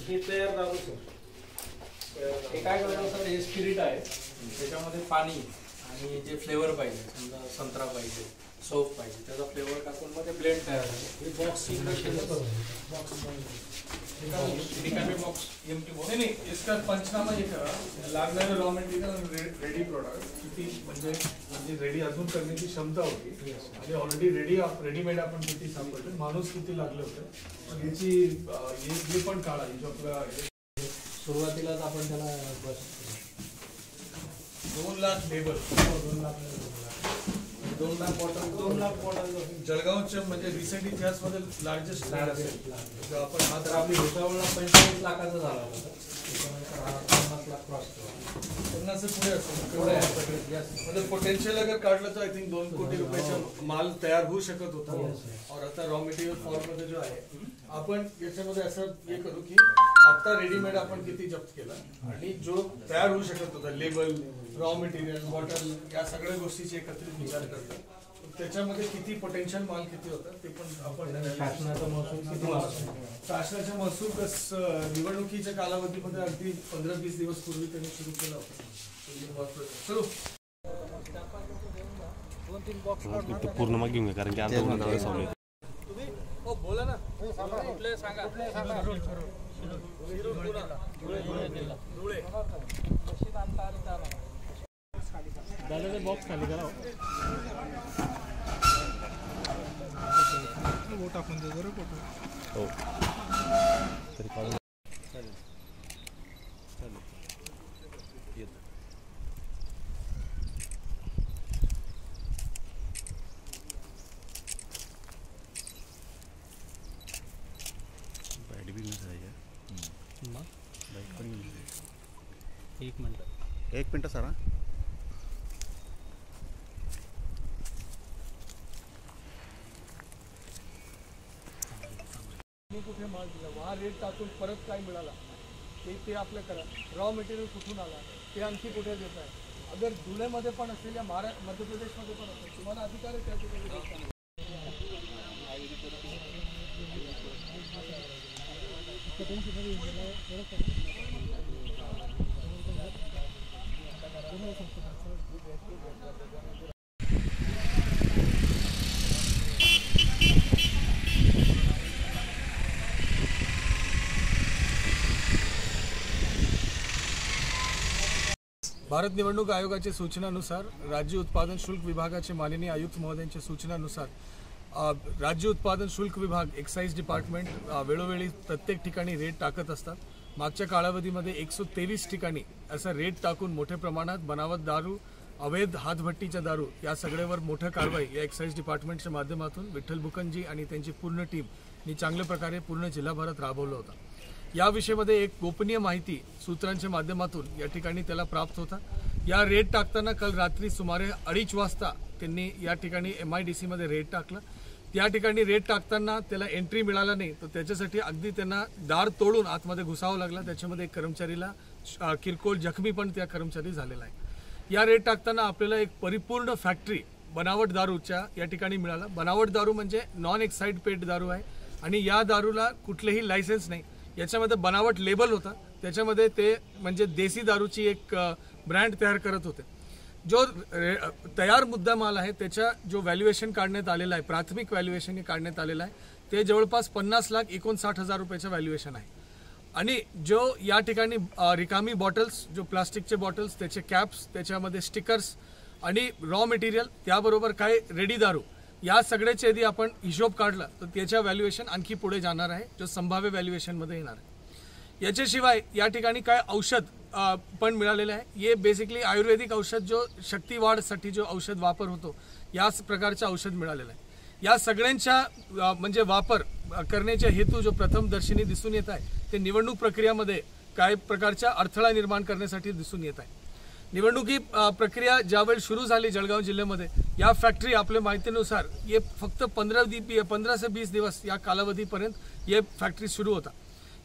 हे तयार दारू सर, हे काय करतो सर, हे स्पिरिट आहे, त्याच्यामध्ये पाणी आणि जे फ्लेवर पाहिजे, समजा संत्रा पाहिजे, सोप पाहिजे, त्याचा फ्लेवर टाकून मध्ये ब्लेंड तयार झालं. हे बॉक्स बॉक्स एम्प्टी बॉक्स नहीं इसका पंचनामा ये करा लागणारे रॉ मटेरियल आणि रेडी प्रोडक्ट किती म्हणजे रेडी अजून करण्याची क्षमता होती आणि ऑलरेडी रेडीमेड आपण किती सापडले, माणूस किती लागले होते, याची हे पण काढा. जो आपला सुरुवातीलाच आपण त्याला बस 2 लाख लेबर 2 लाख बॉटल जळगावच्या म्हणजे रिसेंट इतिहासमध्ये लार्जेस्ट लॅड असेल. आपण हा तर आपली भुसावळला 45 लाखाचा झाला होता, त्याच्यानंतर 50 लाख क्रॉस केला, 50 से पुढे असेल. म्हणजे पोटेन्शियल अगर काढलं तर आय थिंक 2 कोटी रुपयाचा माल तयार होऊ शकत होता. और आता रॉ मटेरियल फॉर्म मध्ये जो आहे आपण याच्यामध्ये असं हे करू की आता रेडीमेड आपण किती जप्त केला आणि जो तयार होऊ शकत होता लेबल, रॉ मटेरियल, बॉटल, या सगळ्या गोष्टीचे एकत्रित विचार करतात. त्याच्यामध्ये किती पोटेन्शियल माल किती होता ते पण आपण शासनाचा महसूल किती शासनाचा महसूल निवडणुकीच्या कालावधीमध्ये अगदी 15-20 दिवस पूर्वी त्यांनी सुरू केला होता. पूर्ण मग घेऊन कारण की आंदोलन बोला ना, कुठले सांगा. दादा बॉक्स खाली करा, वोट टाकून दे जरा फोटो. हो तरी चालेल चालेल येतो. बॅट भी मिस आहे का मग बाईक पण मिस आहे. 1 मिनिट सर. कुठे माल दिला, वहा रेट टाकून परत काय मिळाला ते आपल्या करा. रॉ मटेरियल कुठून आला ते आणखी कुठे देत आहे. अगर धुळेमध्ये पण असेल या मध्य प्रदेशमध्ये पण असेल, तुम्हाला अधिकार आहे त्या ठिकाणी. भारत निवडणूक आयोगाच्या सूचनानुसार राज्य उत्पादन शुल्क विभागाचे माननीय आयुक्त महोदयांच्या सूचनानुसार राज्य उत्पादन शुल्क विभाग एक्साइज डिपार्टमेंट वेळोवेळी प्रत्येक ठिकाणी रेट टाकत असतात. मागच्या कालावधीमध्ये 123 ठिकाणी असा रेट टाकून मोठ्या प्रमाणात बनावट दारू, अवैध हातभट्टीच्या दारू या सगळ्यावर मोठं कारवाई या एक्साइज डिपार्टमेंटच्या माध्यमातून विठ्ठल बुकनजी आणि त्यांची पूर्ण टीमनी चांगल्या प्रकारे पूर्ण जिल्हाभरात राबवलं होतं. या विषयामध्ये एक गोपनीय माहिती सूत्रांच्या माध्यमातून या ठिकाणी त्याला प्राप्त होता. या रेट टाकताना काल रात्री सुमारे 2:30 वाजता त्यांनी या ठिकाणी MIDC मध्ये रेट टाकलं. त्या ठिकाणी रेट टाकताना त्याला एंट्री मिळाला नाही, तर त्याच्यासाठी अगदी त्यांना दार तोडून आतमध्ये घुसावं लागलं. त्याच्यामध्ये एक कर्मचारीला किरकोळ जखमी पण त्या कर्मचारी झालेला आहे. या रेट टाकताना आपल्याला एक परिपूर्ण फॅक्टरी बनावट दारूच्या या ठिकाणी मिळाला. बनावट दारू म्हणजे नॉन एक्साइड पेड दारू आहे आणि या दारूला कुठलेही लायसन्स नाही. याच्यामध्ये बनावट लेबल होता, त्याच्यामध्ये ते म्हणजे देसी दारूची एक ब्रँड तयार करत होते. जो तयार मुद्दामाल आहे त्याच्या जो व्हॅल्युएशन काढण्यात आलेला आहे, प्राथमिक व्हॅल्युएशन काढण्यात आलेलं आहे, ते जवळपास 50,59,000 रुपयाचं व्हॅल्युएशन आहे. आणि जो या ठिकाणी रिकामी बॉटल्स, जो प्लास्टिकचे बॉटल्स, त्याचे कॅप्स, त्याच्यामध्ये स्टिकर्स आणि रॉ मटेरियल, त्याबरोबर काय रेडी दारू, या सगळ्याचे यदि आपण हिशोब काढला तर त्याच्या व्हॅल्युएशन आणखी पुढे जाणार आहे, जो संभाव्य व्हॅल्युएशनमध्ये येणार आहे. याच्याशिवाय या ठिकाणी काय औषध पण मिळालेलं आहे. हे बेसिकली आयुर्वेदिक औषध, जो शक्तिवाढसाठी जो औषध वापर होतो, याच प्रकारचं औषध मिळालेलं आहे. या सगळ्यांच्या म्हणजे वापर करण्याचा हेतू जो प्रथमदर्शनी दिसून येत आहे ते निवडणूक प्रक्रियामध्ये काय प्रकारचा अडथळा निर्माण करण्यासाठी दिसून येत आहे. निवडणुकी प्रक्रिया ज्यावेळी सुरू झाली जळगाव जिल्ह्यामध्ये, या फॅक्टरी आपल्या माहितीनुसार हे फक्त 15 से 20 दिवस या कालावधीपर्यंत हे फॅक्टरी सुरू होता.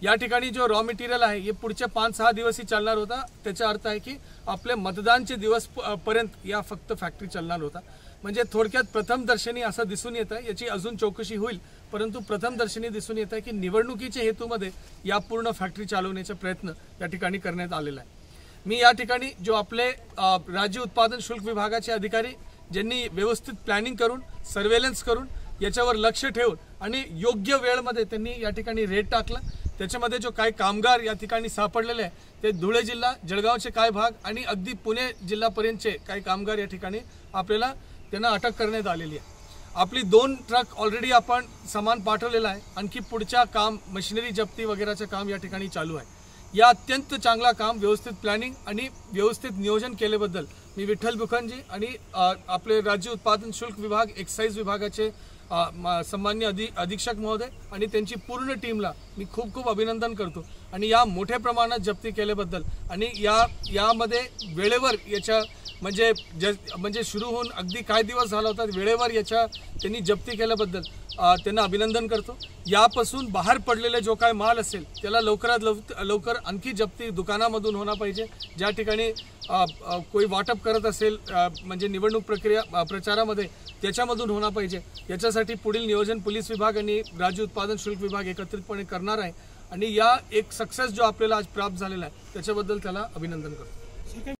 या ठिकाणी जो रॉ मटेरियल आहे हे पुढच्या 5-6 दिवसही चालणार होता. त्याचा अर्थ आहे की आपले मतदानचे दिवस पर्यंत या फक्त फॅक्टरी चालणार होता. म्हणजे थोडक्यात प्रथमदर्शनी असं दिसून येतं, याची अजून चौकशी होईल, परंतु प्रथमदर्शनी दिसून येतं की निवडणुकीच्या हेतूमध्ये या पूर्ण फॅक्टरी चालवण्याचा प्रयत्न या ठिकाणी करण्यात आलेला आहे। मी या ठिकाणी जो आपले राज्य उत्पादन शुल्क विभागाचे अधिकारी ज्यांनी व्यवस्थित प्लॅनिंग करून सर्वेलन्स करून याच्यावर लक्ष ठेवून आणि योग्य वेळेमध्ये त्यांनी या ठिकाणी रेड टाकला, त्याच्यामध्ये जो काही कामगार या ठिकाणी सापडलेले आहे ते धुळे जिल्हा, जळगावचे काय भाग आणि अगदी पुणे जिल्हापर्यंतचे काही कामगार या ठिकाणी आपल्याला त्यांना अटक करण्यात आलेली आहे। आपली 2 ट्रक ऑलरेडी आपण सामान पाठवलेलं आहे, आणखी पुढच्या काम मशिनरी जप्ती वगैरेचं काम या ठिकाणी चालू आहे। या अत्यंत चांगला काम व्यवस्थित प्लॅनिंग आणि व्यवस्थित नियोजन केल्याबद्दल मी विठ्ठल बुखानजी आणि आपले राज्य उत्पादन शुल्क विभाग एक्साइज विभागाचे सन्मान्य अधीक्षक महोदय आणि त्यांची पूर्ण टीमला मी खूप खूप अभिनंदन करतो आणि या मोठ्या प्रमाणात जप्ती केल्याबद्दल आणि यामध्ये वेळेवर याच्या म्हणजे सुरू होऊन अगदी काही दिवस झाला होता, वेळेवर याच्या त्यांनी जप्ती केल्याबद्दल त्यांना अभिनंदन करतो। यापासून बाहेर पडलेले जो काय माल असेल त्याला लवकरात लवकर आणखी जप्ती दुकानामधून होणार पाहिजे, ज्या ठिकाणी कोई वाटप करत असेल म्हणजे निवडणूक प्रक्रिया प्रचारामध्ये त्याच्यामधून होणार पाहिजे। याच्यासाठी पुढील नियोजन पोलीस विभाग आणि राज्य उत्पादन शुल्क विभाग एकत्रितपणे करणार आहे आणि या एक सक्सेस जो आपल्याला आज प्राप्त झालेला आहे त्याच्याबद्दल त्याला अभिनंदन करतो।